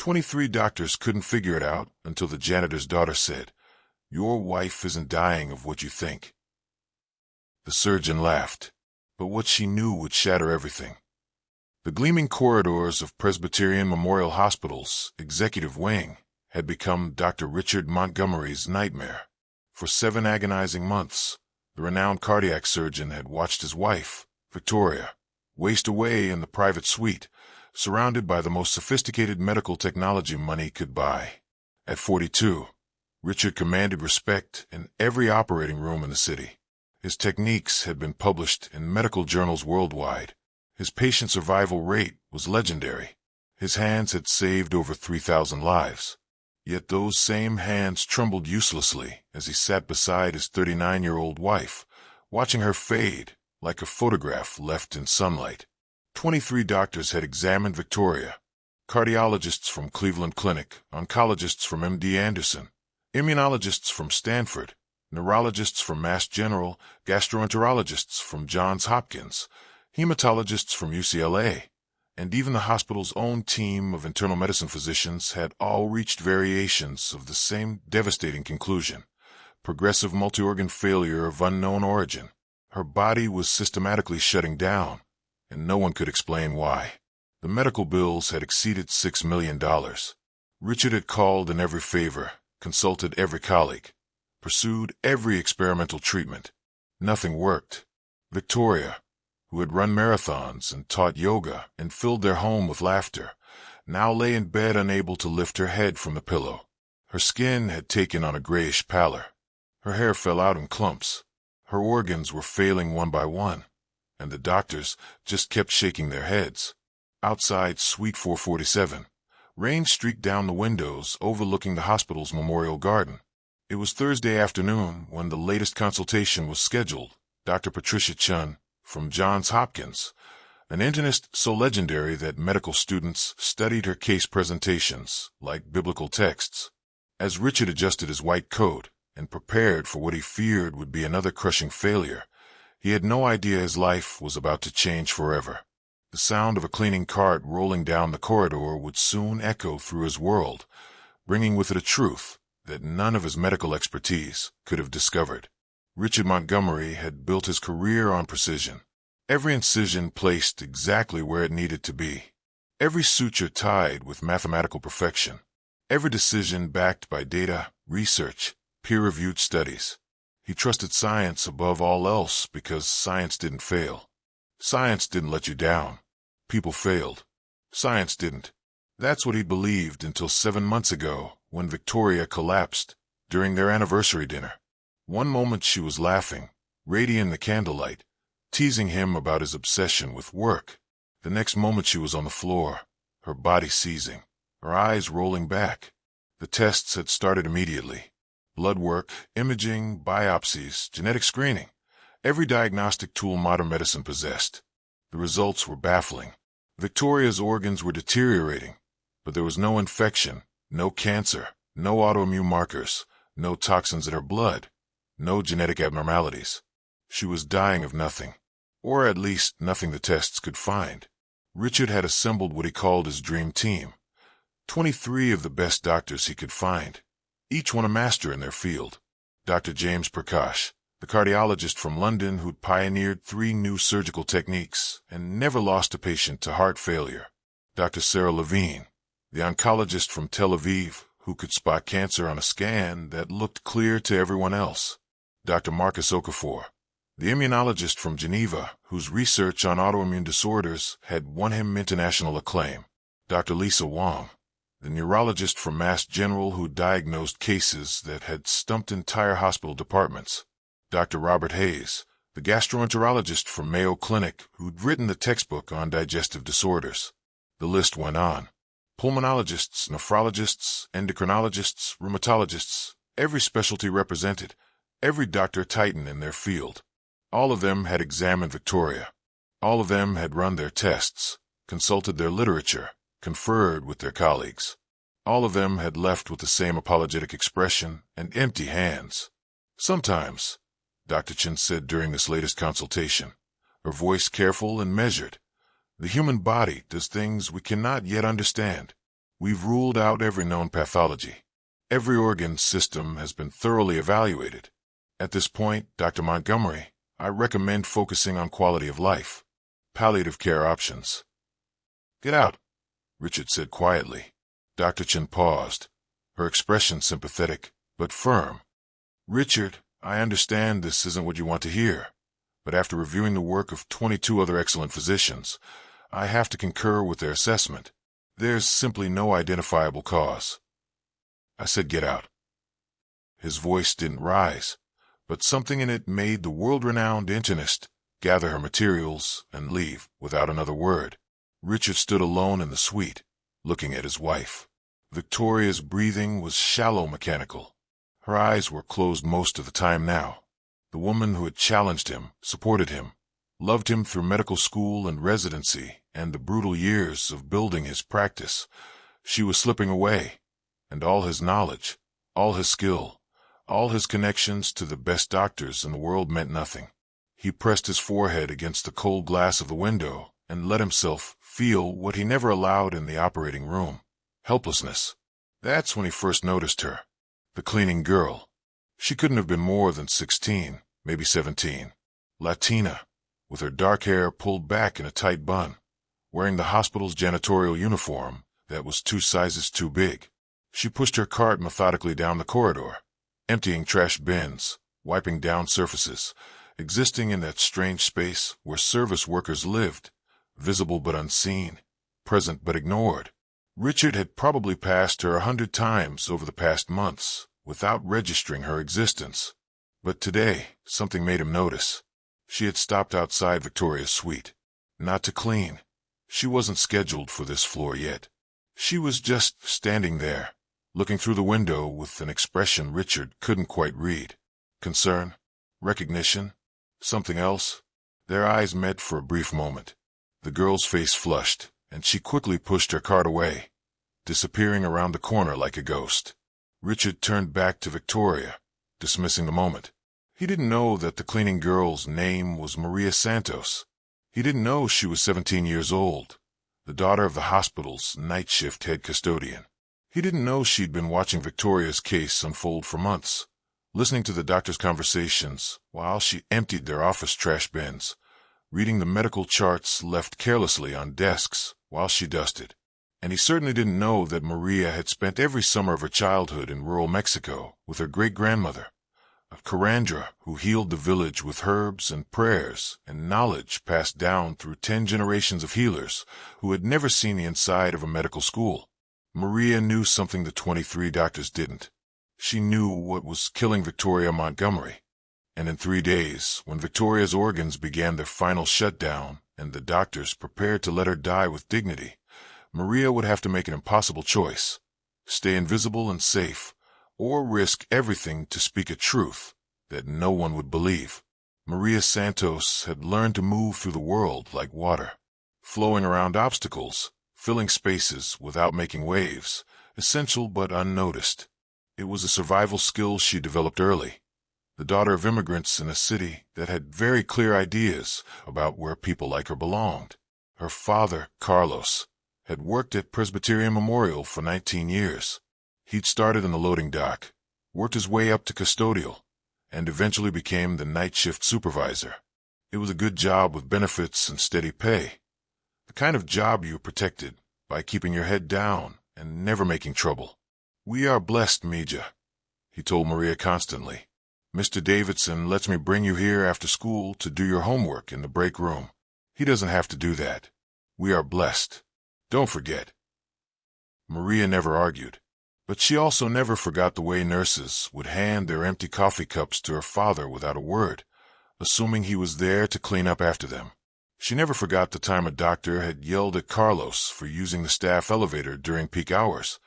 23 doctors couldn't figure it out until the janitor's daughter said, "Your wife isn't dying of what you think." The surgeon laughed, but what she knew would shatter everything. The gleaming corridors of Presbyterian Memorial Hospital's executive wing had become Dr. Richard Montgomery's nightmare. For 7 agonizing months, the renowned cardiac surgeon had watched his wife, Victoria, waste away in the private suite, surrounded by the most sophisticated medical technology money could buy. At 42, Richard commanded respect in every operating room in the city. His techniques had been published in medical journals worldwide. His patient survival rate was legendary. His hands had saved over 3,000 lives. Yet those same hands trembled uselessly as he sat beside his 39-year-old wife, watching her fade like a photograph left in sunlight. 23 doctors had examined Victoria. Cardiologists from Cleveland Clinic, oncologists from MD Anderson, immunologists from Stanford, neurologists from Mass General, gastroenterologists from Johns Hopkins, hematologists from UCLA, and even the hospital's own team of internal medicine physicians had all reached variations of the same devastating conclusion: progressive multi-organ failure of unknown origin. Her body was systematically shutting down, and no one could explain why. The medical bills had exceeded $6 million. Richard had called in every favor, consulted every colleague, pursued every experimental treatment. Nothing worked. Victoria, who had run marathons and taught yoga and filled their home with laughter, now lay in bed unable to lift her head from the pillow. Her skin had taken on a grayish pallor. Her hair fell out in clumps. Her organs were failing one by one, and the doctors just kept shaking their heads. Outside Suite 447, rain streaked down the windows overlooking the hospital's memorial garden. It was Thursday afternoon when the latest consultation was scheduled. Dr. Patricia Chun, from Johns Hopkins, an internist so legendary that medical students studied her case presentations like biblical texts. As Richard adjusted his white coat and prepared for what he feared would be another crushing failure, he had no idea his life was about to change forever. The sound of a cleaning cart rolling down the corridor would soon echo through his world, bringing with it a truth that none of his medical expertise could have discovered. Richard Montgomery had built his career on precision. Every incision placed exactly where it needed to be. Every suture tied with mathematical perfection. Every decision backed by data, research, peer-reviewed studies. He trusted science above all else because science didn't fail. Science didn't let you down. People failed. Science didn't. That's what he believed until 7 months ago when Victoria collapsed during their anniversary dinner. One moment she was laughing, radiant in the candlelight, teasing him about his obsession with work. The next moment she was on the floor, her body seizing, her eyes rolling back. The tests had started immediately. Blood work, imaging, biopsies, genetic screening. Every diagnostic tool modern medicine possessed. The results were baffling. Victoria's organs were deteriorating, but there was no infection, no cancer, no autoimmune markers, no toxins in her blood, no genetic abnormalities. She was dying of nothing, or at least nothing the tests could find. Richard had assembled what he called his dream team, 23 of the best doctors he could find, each one a master in their field. Dr. James Prakash, the cardiologist from London who'd pioneered 3 new surgical techniques and never lost a patient to heart failure. Dr. Sarah Levine, the oncologist from Tel Aviv who could spot cancer on a scan that looked clear to everyone else. Dr. Marcus Okafor, the immunologist from Geneva whose research on autoimmune disorders had won him international acclaim. Dr. Lisa Wong, the neurologist from Mass General who diagnosed cases that had stumped entire hospital departments. Dr. Robert Hayes, the gastroenterologist from Mayo Clinic who'd written the textbook on digestive disorders. The list went on. Pulmonologists, nephrologists, endocrinologists, rheumatologists, every specialty represented, every doctor titan in their field. All of them had examined Victoria. All of them had run their tests, consulted their literature, conferred with their colleagues. All of them had left with the same apologetic expression and empty hands. Sometimes, Dr. Chin said during this latest consultation, her voice careful and measured, the human body does things we cannot yet understand. We've ruled out every known pathology. Every organ system has been thoroughly evaluated. At this point, Dr. Montgomery, I recommend focusing on quality of life, palliative care options. Get out, Richard said quietly. Dr. Chen paused, her expression sympathetic, but firm. Richard, I understand this isn't what you want to hear, but after reviewing the work of 22 other excellent physicians, I have to concur with their assessment. There's simply no identifiable cause. I said, get out. His voice didn't rise, but something in it made the world-renowned internist gather her materials and leave without another word. Richard stood alone in the suite, looking at his wife. Victoria's breathing was shallow, mechanical. Her eyes were closed most of the time now. The woman who had challenged him, supported him, loved him through medical school and residency and the brutal years of building his practice, she was slipping away, and all his knowledge, all his skill, all his connections to the best doctors in the world meant nothing. He pressed his forehead against the cold glass of the window and let himself feel what he never allowed in the operating room: helplessness. That's when he first noticed her, the cleaning girl. She couldn't have been more than 16, maybe 17. Latina, with her dark hair pulled back in a tight bun, wearing the hospital's janitorial uniform that was 2 sizes too big. She pushed her cart methodically down the corridor, emptying trash bins, wiping down surfaces, existing in that strange space where service workers lived, visible but unseen, present but ignored. Richard had probably passed her 100 times over the past months without registering her existence. But today, something made him notice. She had stopped outside Victoria's suite. Not to clean. She wasn't scheduled for this floor yet. She was just standing there, looking through the window with an expression Richard couldn't quite read. Concern? Recognition? Something else? Their eyes met for a brief moment. The girl's face flushed, and she quickly pushed her cart away, disappearing around the corner like a ghost. Richard turned back to Victoria, dismissing the moment. He didn't know that the cleaning girl's name was Maria Santos. He didn't know she was 17 years old, the daughter of the hospital's night shift head custodian. He didn't know she'd been watching Victoria's case unfold for months, listening to the doctor's conversations while she emptied their office trash bins, reading the medical charts left carelessly on desks while she dusted. And he certainly didn't know that Maria had spent every summer of her childhood in rural Mexico with her great-grandmother, a curandera who healed the village with herbs and prayers and knowledge passed down through 10 generations of healers who had never seen the inside of a medical school. Maria knew something the 23 doctors didn't. She knew what was killing Victoria Montgomery. And in 3 days, when Victoria's organs began their final shutdown and the doctors prepared to let her die with dignity, Maria would have to make an impossible choice: stay invisible and safe, or risk everything to speak a truth that no one would believe. Maria Santos had learned to move through the world like water, flowing around obstacles, filling spaces without making waves, essential but unnoticed. It was a survival skill she developed early. The daughter of immigrants in a city that had very clear ideas about where people like her belonged. Her father, Carlos, had worked at Presbyterian Memorial for 19 years. He'd started in the loading dock, worked his way up to custodial, and eventually became the night shift supervisor. It was a good job with benefits and steady pay. The kind of job you protected by keeping your head down and never making trouble. "We are blessed, Mija," he told Maria constantly. "Mr. Davidson lets me bring you here after school to do your homework in the break room. He doesn't have to do that. We are blessed. Don't forget." Maria never argued, but she also never forgot the way nurses would hand their empty coffee cups to her father without a word, assuming he was there to clean up after them. She never forgot the time a doctor had yelled at Carlos for using the staff elevator during peak hours,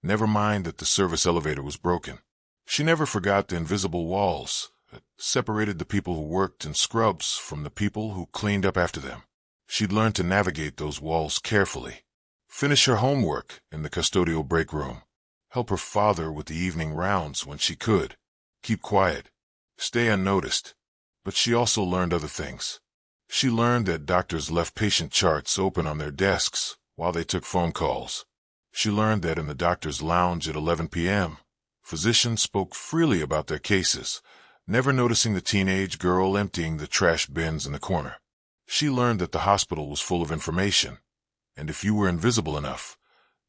never mind that the service elevator was broken. She never forgot the invisible walls that separated the people who worked in scrubs from the people who cleaned up after them. She'd learned to navigate those walls carefully, finish her homework in the custodial break room, help her father with the evening rounds when she could, keep quiet, stay unnoticed. But she also learned other things. She learned that doctors left patient charts open on their desks while they took phone calls. She learned that in the doctor's lounge at 11 p.m., physicians spoke freely about their cases, never noticing the teenage girl emptying the trash bins in the corner. She learned that the hospital was full of information, and if you were invisible enough,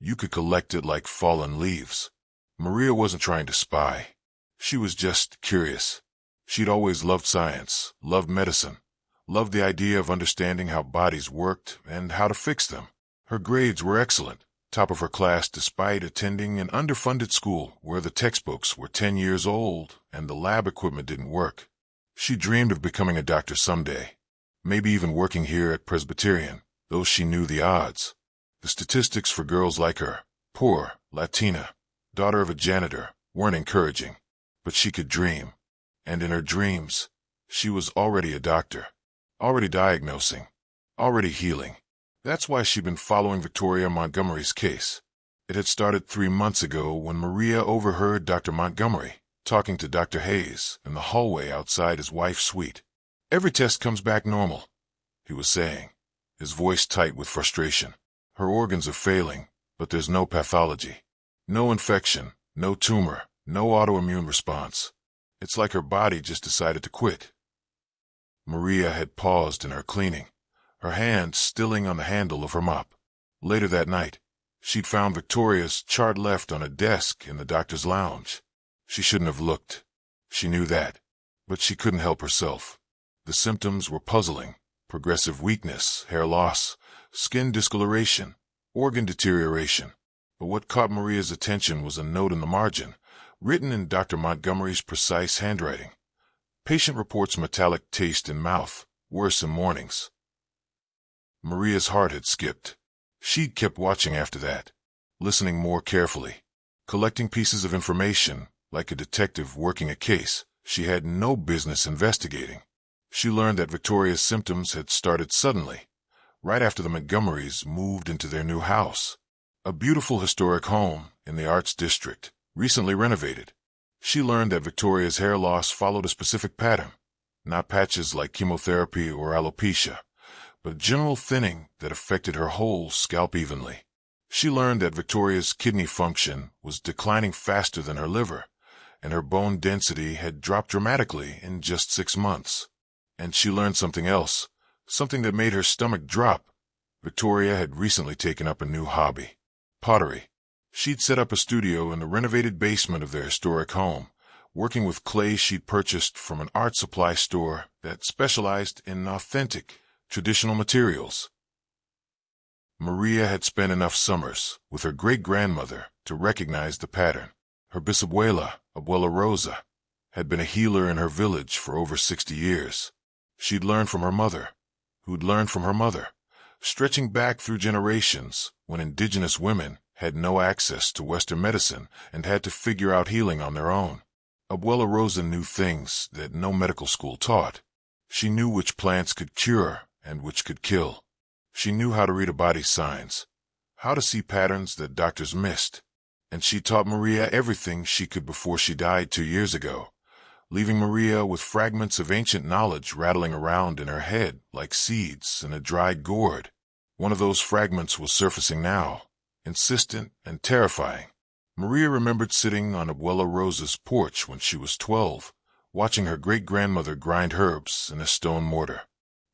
you could collect it like fallen leaves. Maria wasn't trying to spy. She was just curious. She'd always loved science, loved medicine, loved the idea of understanding how bodies worked and how to fix them. Her grades were excellent, top of her class despite attending an underfunded school where the textbooks were 10 years old and the lab equipment didn't work. She dreamed of becoming a doctor someday, maybe even working here at Presbyterian, though she knew the odds. The statistics for girls like her, poor, Latina, daughter of a janitor, weren't encouraging, but she could dream. And in her dreams, she was already a doctor, already diagnosing, already healing. That's why she'd been following Victoria Montgomery's case. It had started 3 months ago when Maria overheard Dr. Montgomery talking to Dr. Hayes in the hallway outside his wife's suite. "Every test comes back normal," he was saying, his voice tight with frustration. "Her organs are failing, but there's no pathology. No infection, no tumor, no autoimmune response. It's like her body just decided to quit." Maria had paused in her cleaning, her hand stilling on the handle of her mop. Later that night, she'd found Victoria's chart left on a desk in the doctor's lounge. She shouldn't have looked. She knew that, but she couldn't help herself. The symptoms were puzzling: progressive weakness, hair loss, skin discoloration, organ deterioration. But what caught Maria's attention was a note in the margin, written in Dr. Montgomery's precise handwriting. "Patient reports metallic taste in mouth, worse in mornings." Maria's heart had skipped. She'd kept watching after that, listening more carefully, collecting pieces of information like a detective working a case she had no business investigating. She learned that Victoria's symptoms had started suddenly, right after the Montgomerys moved into their new house, a beautiful historic home in the Arts District, recently renovated. She learned that Victoria's hair loss followed a specific pattern, not patches like chemotherapy or alopecia, but general thinning that affected her whole scalp evenly. She learned that Victoria's kidney function was declining faster than her liver, and her bone density had dropped dramatically in just 6 months. And she learned something else, something that made her stomach drop. Victoria had recently taken up a new hobby: pottery. She'd set up a studio in the renovated basement of their historic home, working with clay she'd purchased from an art supply store that specialized in authentic, traditional materials. Maria had spent enough summers with her great-grandmother to recognize the pattern. Her bisabuela, Abuela Rosa, had been a healer in her village for over 60 years. She'd learned from her mother, who'd learned from her mother, stretching back through generations when indigenous women had no access to Western medicine and had to figure out healing on their own. Abuela Rosa knew things that no medical school taught. She knew which plants could cure and which could kill. She knew how to read a body's signs, how to see patterns that doctors missed. And she taught Maria everything she could before she died 2 years ago, leaving Maria with fragments of ancient knowledge rattling around in her head like seeds in a dry gourd. One of those fragments was surfacing now, insistent and terrifying. Maria remembered sitting on Abuela Rosa's porch when she was 12, watching her great-grandmother grind herbs in a stone mortar.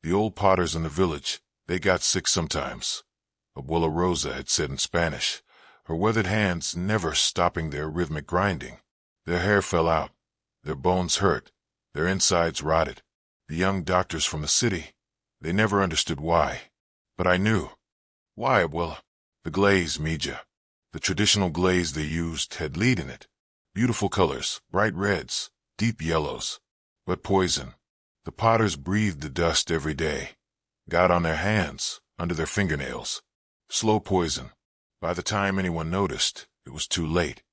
The old potters in the village, they got sick sometimes, Abuela Rosa had said in Spanish, her weathered hands never stopping their rhythmic grinding. Their hair fell out, their bones hurt, their insides rotted. The young doctors from the city, they never understood why. But I knew. "Why, Abuela?" "The glaze, Mija. The traditional glaze they used had lead in it. Beautiful colors, bright reds, deep yellows. But poison. The potters breathed the dust every day. Got on their hands, under their fingernails. Slow poison. By the time anyone noticed, it was too late."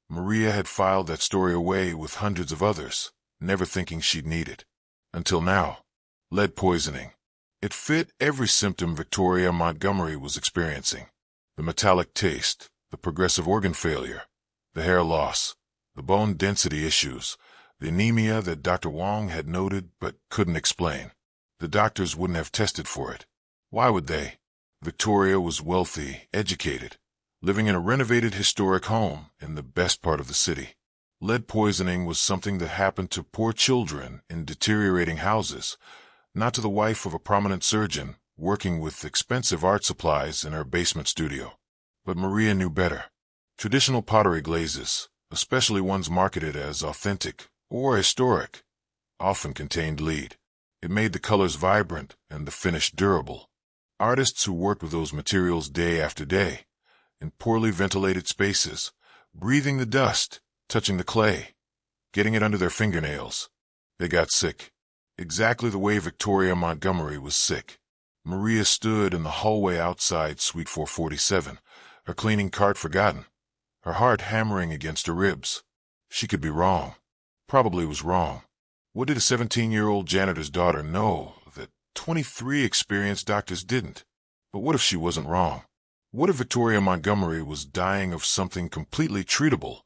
Maria had filed that story away with hundreds of others, never thinking she'd need it. Until now. Lead poisoning. It fit every symptom Victoria Montgomery was experiencing. The metallic taste, the progressive organ failure, the hair loss, the bone density issues, the anemia that Dr. Wong had noted but couldn't explain. The doctors wouldn't have tested for it. Why would they? Victoria was wealthy, educated. living in a renovated historic home in the best part of the city. Lead poisoning was something that happened to poor children in deteriorating houses, not to the wife of a prominent surgeon working with expensive art supplies in her basement studio. But Maria knew better. Traditional pottery glazes, especially ones marketed as authentic or historic, often contained lead. It made the colors vibrant and the finish durable. Artists who worked with those materials day after day, in poorly ventilated spaces, breathing the dust, touching the clay, getting it under their fingernails, they got sick. Exactly the way Victoria Montgomery was sick. Maria stood in the hallway outside Suite 447, her cleaning cart forgotten, her heart hammering against her ribs. She could be wrong. Probably was wrong. What did a 17-year-old janitor's daughter know that 23 experienced doctors didn't? But what if she wasn't wrong? What if Victoria Montgomery was dying of something completely treatable,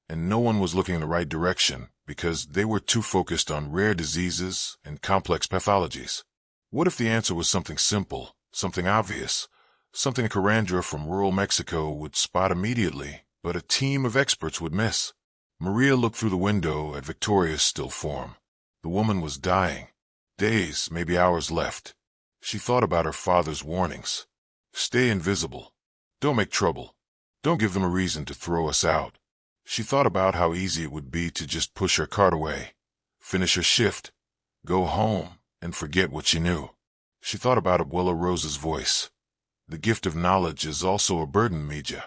and no one was looking in the right direction because they were too focused on rare diseases and complex pathologies? What if the answer was something simple, something obvious, something a curandera from rural Mexico would spot immediately, but a team of experts would miss? Maria looked through the window at Victoria's still form. The woman was dying. Days, maybe hours left. She thought about her father's warnings. Stay invisible. Don't make trouble. Don't give them a reason to throw us out. She thought about how easy it would be to just push her cart away, finish her shift, go home, and forget what she knew. She thought about Abuela Rosa's voice. The gift of knowledge is also a burden, Mija.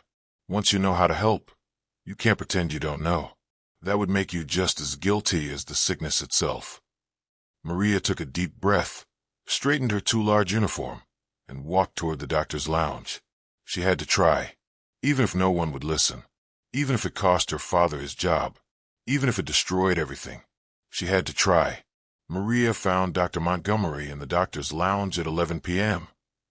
Once you know how to help, you can't pretend you don't know. That would make you just as guilty as the sickness itself. Maria took a deep breath, straightened her too large uniform, and walked toward the doctor's lounge. She had to try, even if no one would listen, even if it cost her father his job, even if it destroyed everything. She had to try. Maria found Dr. Montgomery in the doctor's lounge at 11 p.m.,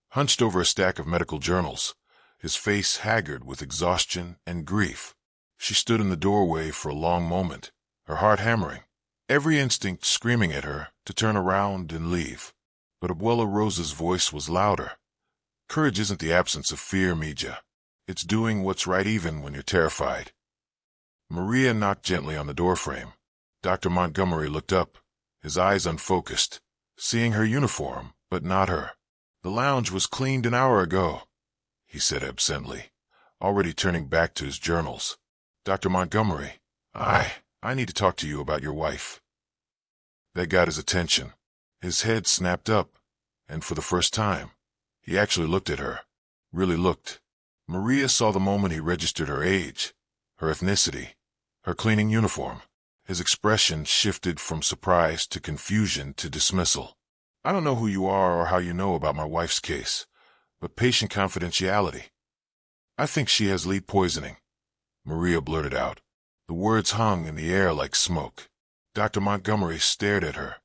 hunched over a stack of medical journals, his face haggard with exhaustion and grief. She stood in the doorway for a long moment, her heart hammering, every instinct screaming at her to turn around and leave. But Abuela Rosa's voice was louder. Courage isn't the absence of fear, Mija. It's doing what's right even when you're terrified. Maria knocked gently on the doorframe. Dr. Montgomery looked up, his eyes unfocused, seeing her uniform, but not her. The lounge was cleaned an hour ago, he said absently, already turning back to his journals. Dr. Montgomery, I need to talk to you about your wife. That got his attention. His head snapped up, and for the first time, he actually looked at her. Really looked. Maria saw the moment he registered her age, her ethnicity, her cleaning uniform. His expression shifted from surprise to confusion to dismissal. I don't know who you are or how you know about my wife's case, but patient confidentiality. I think she has lead poisoning, Maria blurted out. The words hung in the air like smoke. Dr. Montgomery stared at her.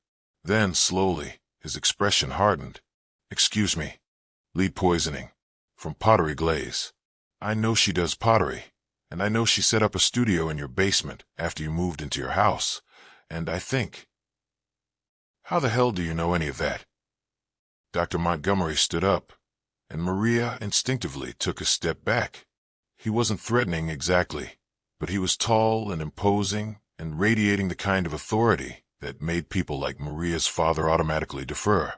Then, slowly, his expression hardened. Excuse me. Lead poisoning. From pottery glaze. I know she does pottery, and I know she set up a studio in your basement after you moved into your house, and I think... How the hell do you know any of that? Dr. Montgomery stood up, and Maria instinctively took a step back. He wasn't threatening exactly, but he was tall and imposing and radiating the kind of authority that made people like Maria's father automatically defer.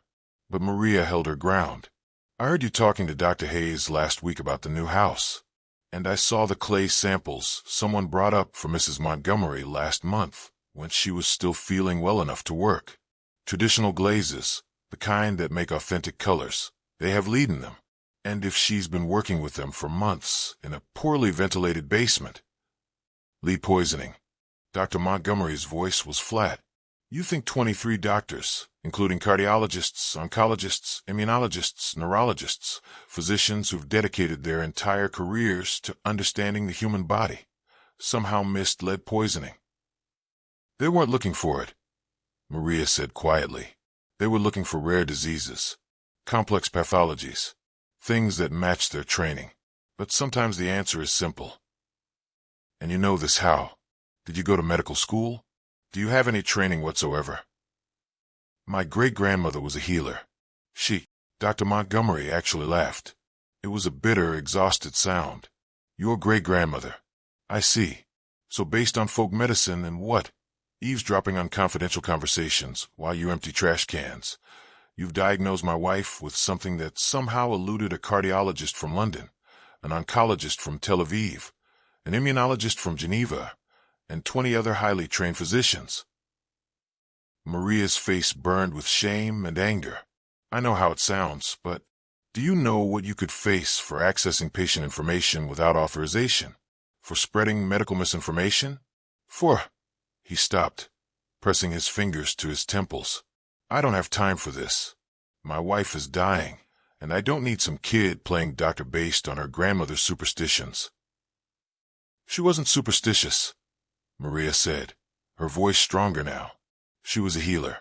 But Maria held her ground. I heard you talking to Dr. Hayes last week about the new house, and I saw the clay samples someone brought up for Mrs. Montgomery last month when she was still feeling well enough to work. Traditional glazes, the kind that make authentic colors, they have lead in them. And if she's been working with them for months in a poorly ventilated basement... Lead poisoning. Dr. Montgomery's voice was flat. You think 23 doctors, including cardiologists, oncologists, immunologists, neurologists, physicians who've dedicated their entire careers to understanding the human body, somehow missed lead poisoning? They weren't looking for it, Maria said quietly. They were looking for rare diseases, complex pathologies, things that match their training. But sometimes the answer is simple. And you know this how? Did you go to medical school? Do you have any training whatsoever? My great-grandmother was a healer. Dr. Montgomery actually laughed. It was a bitter, exhausted sound. Your great-grandmother. I see. So based on folk medicine and what? Eavesdropping on confidential conversations while you empty trash cans. You've diagnosed my wife with something that somehow eluded a cardiologist from London, an oncologist from Tel Aviv, an immunologist from Geneva, and 20 other highly trained physicians. Maria's face burned with shame and anger. I know how it sounds, but do you know what you could face for accessing patient information without authorization? For spreading medical misinformation? He stopped, pressing his fingers to his temples. I don't have time for this. My wife is dying, and I don't need some kid playing doctor based on her grandmother's superstitions. She wasn't superstitious, Maria said, her voice stronger now. She was a healer.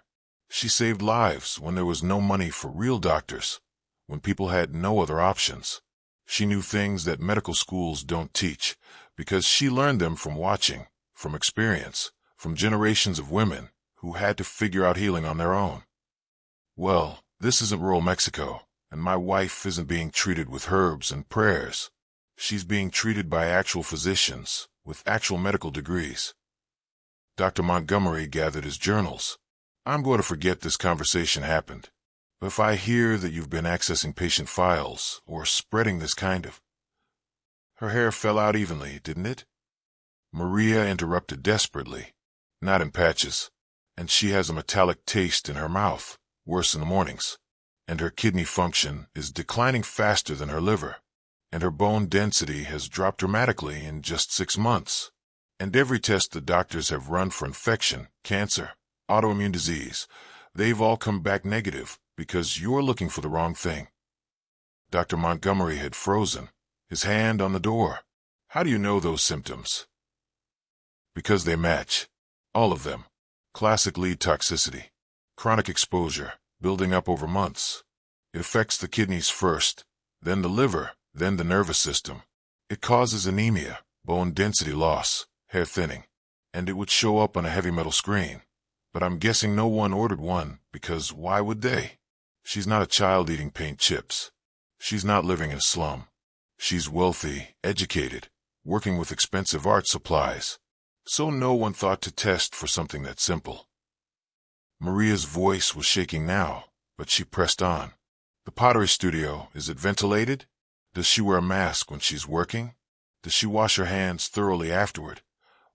She saved lives when there was no money for real doctors, when people had no other options. She knew things that medical schools don't teach, because she learned them from watching, from experience, from generations of women who had to figure out healing on their own. Well, this isn't rural Mexico, and my wife isn't being treated with herbs and prayers. She's being treated by actual physicians with actual medical degrees. Dr. Montgomery gathered his journals. I'm going to forget this conversation happened. But if I hear that you've been accessing patient files or spreading this kind of... Her hair fell out evenly, didn't it? Maria interrupted desperately. Not in patches. And she has a metallic taste in her mouth, worse in the mornings. And her kidney function is declining faster than her liver. And her bone density has dropped dramatically in just 6 months. And every test the doctors have run for infection, cancer, autoimmune disease, they've all come back negative because you're looking for the wrong thing. Dr. Montgomery had frozen, his hand on the door. How do you know those symptoms? Because they match. All of them. Classic lead toxicity. Chronic exposure, building up over months. It affects the kidneys first, then the liver, then the nervous system. It causes anemia, bone density loss, hair thinning, and it would show up on a heavy metal screen. But I'm guessing no one ordered one, because why would they? She's not a child eating paint chips. She's not living in a slum. She's wealthy, educated, working with expensive art supplies. So no one thought to test for something that simple. Maria's voice was shaking now, but she pressed on. The pottery studio, is it ventilated? Does she wear a mask when she's working? Does she wash her hands thoroughly afterward?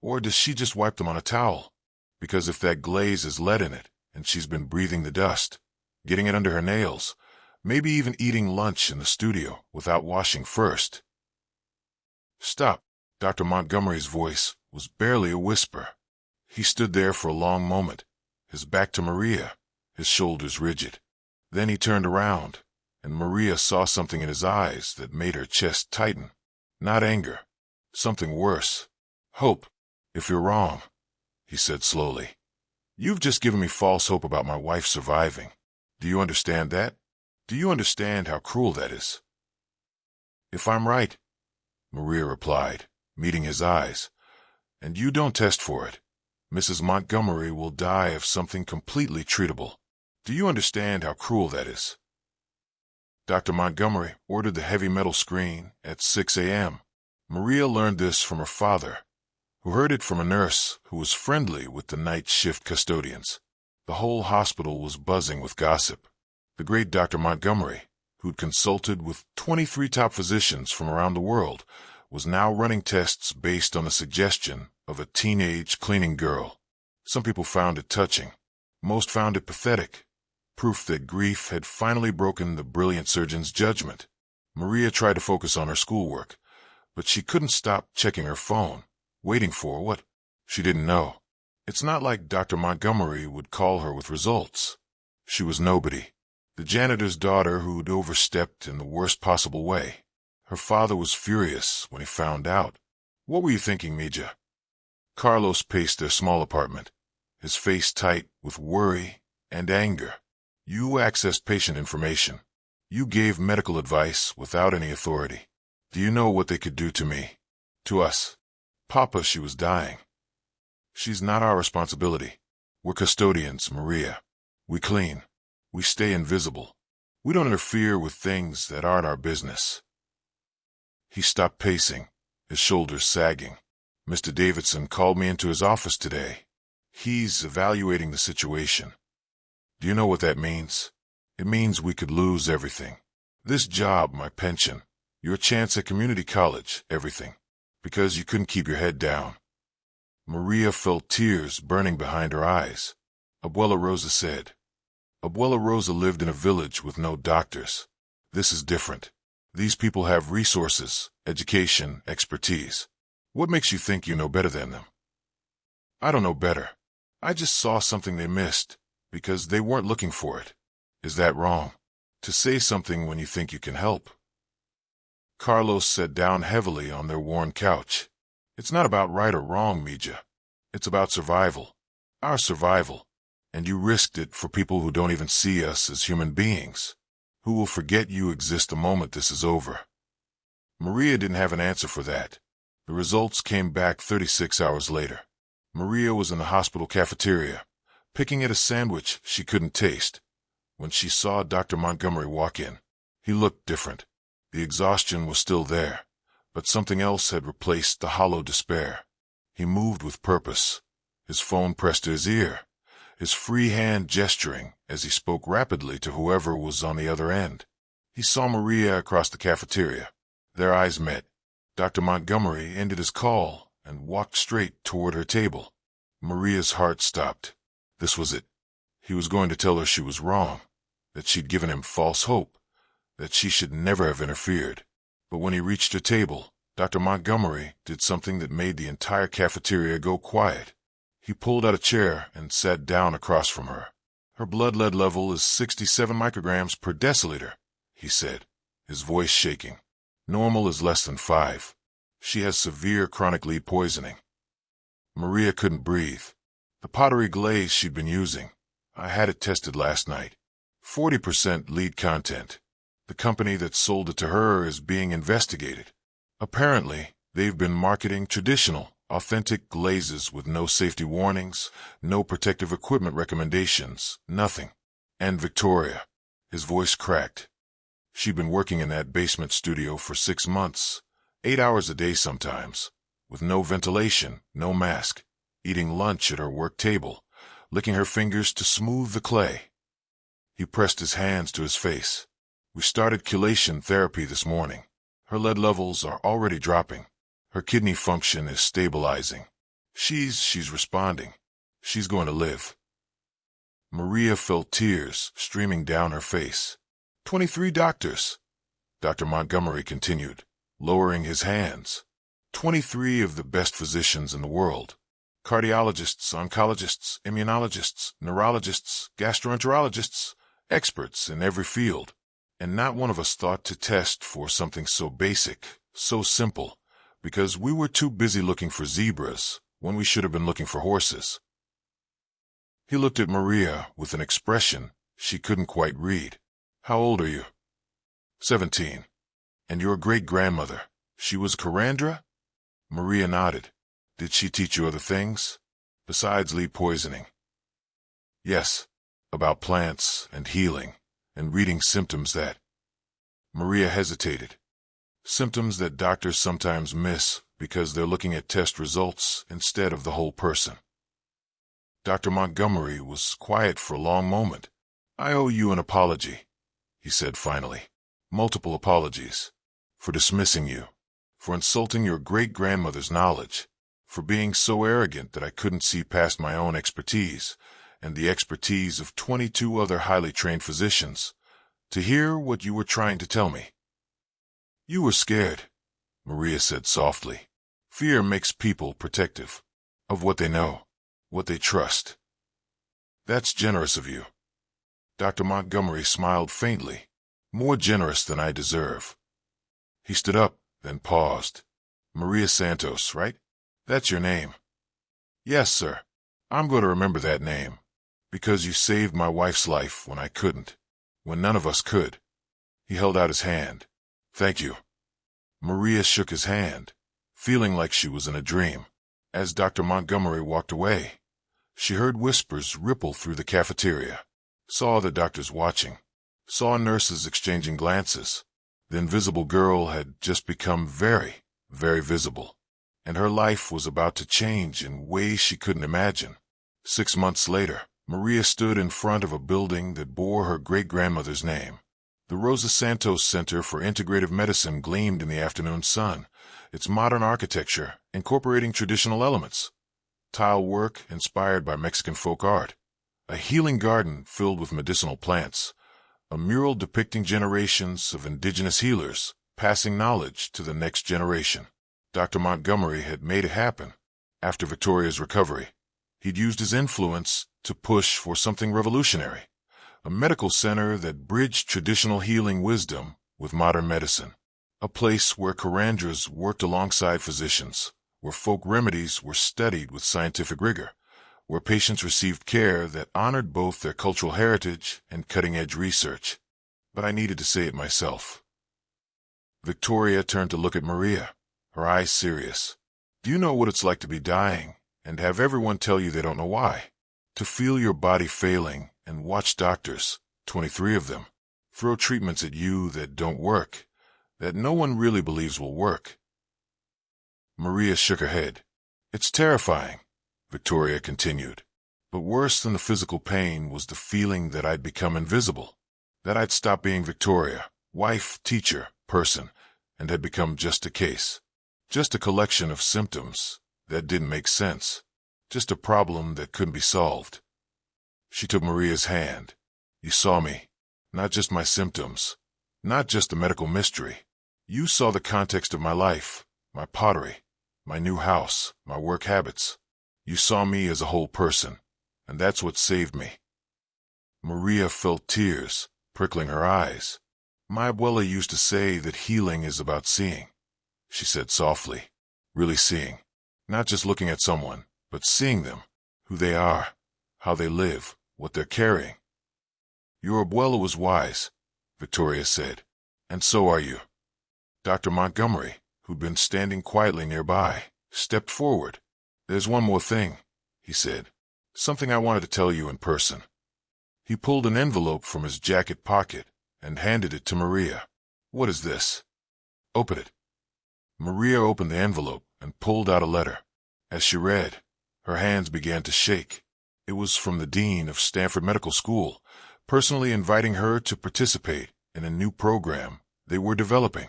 Or does she just wipe them on a towel? Because if that glaze is lead in it, and she's been breathing the dust, getting it under her nails, maybe even eating lunch in the studio without washing first. Stop. Dr. Montgomery's voice was barely a whisper. He stood there for a long moment, his back to Maria, his shoulders rigid. Then he turned around, and Maria saw something in his eyes that made her chest tighten. Not anger. Something worse. Hope. If you're wrong, he said slowly. You've just given me false hope about my wife surviving. Do you understand that? Do you understand how cruel that is? If I'm right, Maria replied, meeting his eyes, and you don't test for it, Mrs. Montgomery will die of something completely treatable. Do you understand how cruel that is? Dr. Montgomery ordered the heavy metal screen at 6 a.m. Maria learned this from her father, who heard it from a nurse who was friendly with the night shift custodians. The whole hospital was buzzing with gossip. The great Dr. Montgomery, who'd consulted with 23 top physicians from around the world, was now running tests based on the suggestion of a teenage cleaning girl. Some people found it touching. Most found it pathetic. Proof that grief had finally broken the brilliant surgeon's judgment. Maria tried to focus on her schoolwork, but she couldn't stop checking her phone, waiting for what? She didn't know. It's not like Dr. Montgomery would call her with results. She was nobody. The janitor's daughter who'd overstepped in the worst possible way. Her father was furious when he found out. What were you thinking, Mija? Carlos paced their small apartment, his face tight with worry and anger. You accessed patient information. You gave medical advice without any authority. Do you know what they could do to me? To us? Papa, she was dying. She's not our responsibility. We're custodians, Maria. We clean. We stay invisible. We don't interfere with things that aren't our business. He stopped pacing, his shoulders sagging. Mr. Davidson called me into his office today. He's evaluating the situation. Do you know what that means? It means we could lose everything. This job, my pension, your chance at community college, everything. Because you couldn't keep your head down. Maria felt tears burning behind her eyes. Abuela Rosa said. Abuela Rosa lived in a village with no doctors. This is different. These people have resources, education, expertise. What makes you think you know better than them? I don't know better. I just saw something they missed, because they weren't looking for it. Is that wrong? To say something when you think you can help? Carlos sat down heavily on their worn couch. It's not about right or wrong, Mija. It's about survival. Our survival. And you risked it for people who don't even see us as human beings, who will forget you exist the moment this is over. Maria didn't have an answer for that. The results came back 36 hours later. Maria was in the hospital cafeteria, picking at a sandwich she couldn't taste, when she saw Dr. Montgomery walk in. He looked different. The exhaustion was still there, but something else had replaced the hollow despair. He moved with purpose, his phone pressed to his ear, his free hand gesturing as he spoke rapidly to whoever was on the other end. He saw Maria across the cafeteria. Their eyes met. Dr. Montgomery ended his call and walked straight toward her table. Maria's heart stopped. This was it. He was going to tell her she was wrong, that she'd given him false hope, that she should never have interfered. But when he reached her table, Dr. Montgomery did something that made the entire cafeteria go quiet. He pulled out a chair and sat down across from her. Her blood lead level is 67 micrograms per deciliter, he said, his voice shaking. Normal is less than 5. She has severe chronic lead poisoning. Maria couldn't breathe. The pottery glaze she'd been using, I had it tested last night. 40% lead content. The company that sold it to her is being investigated. Apparently, they've been marketing traditional, authentic glazes with no safety warnings, no protective equipment recommendations, nothing. And Victoria, his voice cracked. She'd been working in that basement studio for 6 months, 8 hours a day sometimes, with no ventilation, no mask, eating lunch at her work table, licking her fingers to smooth the clay. He pressed his hands to his face. We started chelation therapy this morning. Her lead levels are already dropping. Her kidney function is stabilizing. She's responding. She's going to live. Maria felt tears streaming down her face. 23 doctors, Dr. Montgomery continued, lowering his hands. 23 of the best physicians in the world. Cardiologists, oncologists, immunologists, neurologists, gastroenterologists, experts in every field. And not one of us thought to test for something so basic, so simple, because we were too busy looking for zebras when we should have been looking for horses. He looked at Maria with an expression she couldn't quite read. How old are you? 17. And your great-grandmother, she was Karandra? Maria nodded. Did she teach you other things, besides lead poisoning? Yes, about plants and healing, and reading symptoms that... Maria hesitated. Symptoms that doctors sometimes miss because they're looking at test results instead of the whole person. Dr. Montgomery was quiet for a long moment. I owe you an apology, he said finally. Multiple apologies. For dismissing you. For insulting your great-grandmother's knowledge. For being so arrogant that I couldn't see past my own expertise and the expertise of 22 other highly trained physicians to hear what you were trying to tell me. You were scared, Maria said softly. Fear makes people protective of what they know, what they trust. That's generous of you. Dr. Montgomery smiled faintly, more generous than I deserve. He stood up, then paused. Maria Santos, right? That's your name. Yes, sir. I'm going to remember that name, because you saved my wife's life when I couldn't, when none of us could. He held out his hand. Thank you. Maria shook his hand, feeling like she was in a dream. As Dr. Montgomery walked away, she heard whispers ripple through the cafeteria, saw the doctors watching, saw nurses exchanging glances. The invisible girl had just become very, very visible. And her life was about to change in ways she couldn't imagine. 6 months later, Maria stood in front of a building that bore her great-grandmother's name. The Rosa Santos Center for Integrative Medicine gleamed in the afternoon sun, its modern architecture incorporating traditional elements. Tile work inspired by Mexican folk art, a healing garden filled with medicinal plants, a mural depicting generations of indigenous healers passing knowledge to the next generation. Dr. Montgomery had made it happen. After Victoria's recovery, he'd used his influence to push for something revolutionary, a medical center that bridged traditional healing wisdom with modern medicine, a place where curanders worked alongside physicians, where folk remedies were studied with scientific rigor, where patients received care that honored both their cultural heritage and cutting-edge research. But I needed to say it myself. Victoria turned to look at Maria, her eyes serious. Do you know what it's like to be dying and have everyone tell you they don't know why? To feel your body failing and watch doctors, 23 of them, throw treatments at you that don't work, that no one really believes will work. Maria shook her head. It's terrifying, Victoria continued. But worse than the physical pain was the feeling that I'd become invisible, that I'd stopped being Victoria, wife, teacher, person, and had become just a case, just a collection of symptoms that didn't make sense, just a problem that couldn't be solved. She took Maria's hand. You saw me, not just my symptoms, not just the medical mystery. You saw the context of my life, my pottery, my new house, my work habits. You saw me as a whole person, and that's what saved me. Maria felt tears prickling her eyes. My abuela used to say that healing is about seeing, she said softly, really seeing, not just looking at someone, but seeing them, who they are, how they live, what they're carrying. Your abuela was wise, Victoria said, and so are you. Dr. Montgomery, who'd been standing quietly nearby, stepped forward. There's one more thing, he said, something I wanted to tell you in person. He pulled an envelope from his jacket pocket and handed it to Maria. What is this? Open it. Maria opened the envelope and pulled out a letter. As she read, her hands began to shake. It was from the dean of Stanford Medical School, personally inviting her to participate in a new program they were developing,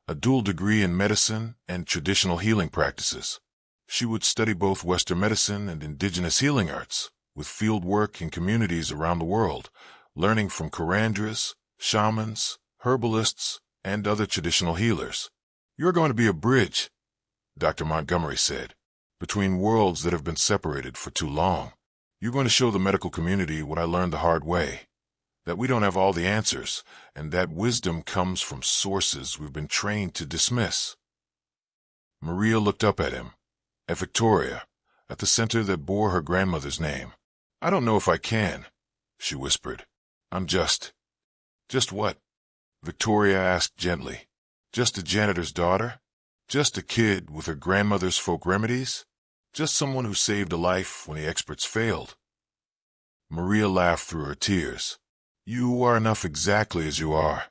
a dual degree in medicine and traditional healing practices. She would study both Western medicine and indigenous healing arts, with field work in communities around the world, learning from curanders, shamans, herbalists, and other traditional healers. You're going to be a bridge, Dr. Montgomery said, between worlds that have been separated for too long. You're going to show the medical community what I learned the hard way, that we don't have all the answers, and that wisdom comes from sources we've been trained to dismiss. Maria looked up at him, at Victoria, at the center that bore her grandmother's name. I don't know if I can, she whispered. I'm just what? Victoria asked gently. Just a janitor's daughter? Just a kid with her grandmother's folk remedies? Just someone who saved a life when the experts failed? Maria laughed through her tears. You are enough exactly as you are,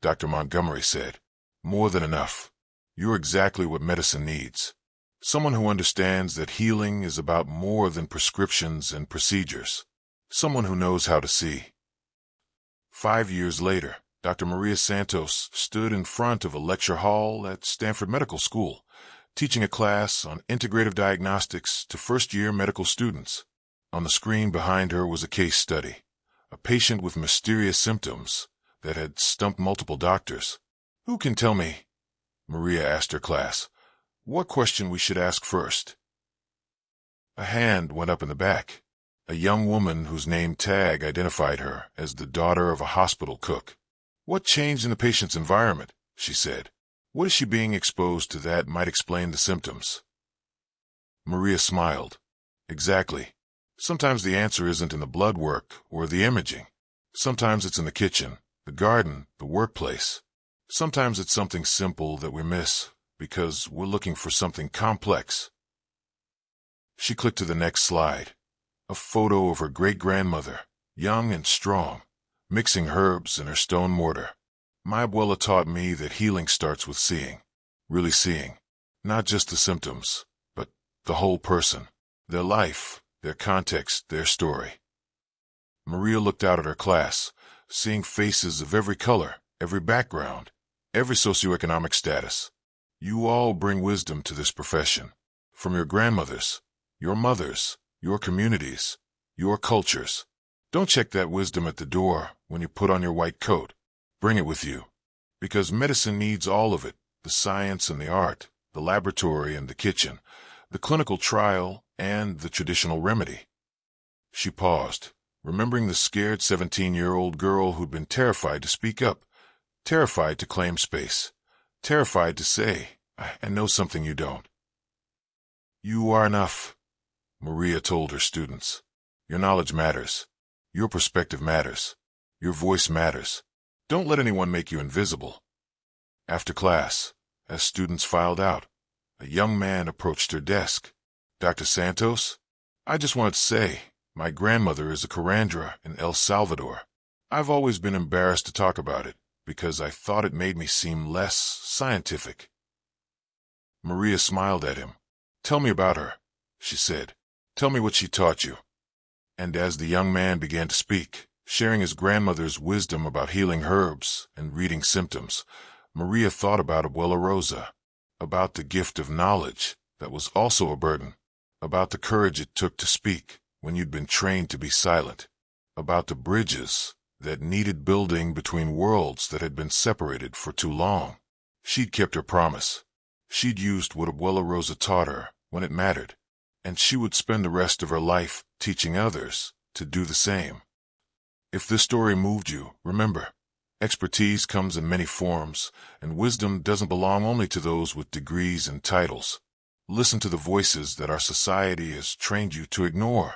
Dr. Montgomery said. More than enough. You're exactly what medicine needs. Someone who understands that healing is about more than prescriptions and procedures. Someone who knows how to see. 5 years later, Dr. Maria Santos stood in front of a lecture hall at Stanford Medical School, teaching a class on integrative diagnostics to first-year medical students. On the screen behind her was a case study, a patient with mysterious symptoms that had stumped multiple doctors. Who can tell me, Maria asked her class, what question we should ask first? A hand went up in the back. A young woman whose name tag identified her as the daughter of a hospital cook. What changed in the patient's environment, she said. What is she being exposed to that might explain the symptoms? Maria smiled. Exactly. Sometimes the answer isn't in the blood work or the imaging. Sometimes it's in the kitchen, the garden, the workplace. Sometimes it's something simple that we miss because we're looking for something complex. She clicked to the next slide. A photo of her great-grandmother, young and strong, mixing herbs in her stone mortar. My abuela taught me that healing starts with seeing, really seeing. Not just the symptoms, but the whole person, their life, their context, their story. Maria looked out at her class, seeing faces of every color, every background, every socioeconomic status. You all bring wisdom to this profession, from your grandmothers, your mothers, your communities, your cultures. Don't check that wisdom at the door when you put on your white coat. Bring it with you. Because medicine needs all of it, the science and the art, the laboratory and the kitchen, the clinical trial and the traditional remedy. She paused, remembering the scared 17-year-old girl who'd been terrified to speak up, terrified to claim space, terrified to say, I know something you don't. You are enough, Maria told her students. Your knowledge matters. Your perspective matters. Your voice matters. Don't let anyone make you invisible. After class, as students filed out, a young man approached her desk. Dr. Santos, I just wanted to say, my grandmother is a curandera in El Salvador. I've always been embarrassed to talk about it because I thought it made me seem less scientific. Maria smiled at him. Tell me about her, she said. Tell me what she taught you. And as the young man began to speak, sharing his grandmother's wisdom about healing herbs and reading symptoms, Maria thought about Abuela Rosa, about the gift of knowledge that was also a burden, about the courage it took to speak when you'd been trained to be silent, about the bridges that needed building between worlds that had been separated for too long. She'd kept her promise. She'd used what Abuela Rosa taught her when it mattered, and she would spend the rest of her life teaching others to do the same. If this story moved you, remember, expertise comes in many forms, and wisdom doesn't belong only to those with degrees and titles. Listen to the voices that our society has trained you to ignore.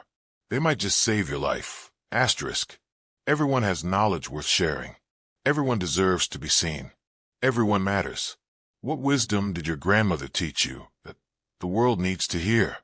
They might just save your life. Asterisk. Everyone has knowledge worth sharing. Everyone deserves to be seen. Everyone matters. What wisdom did your grandmother teach you that the world needs to hear?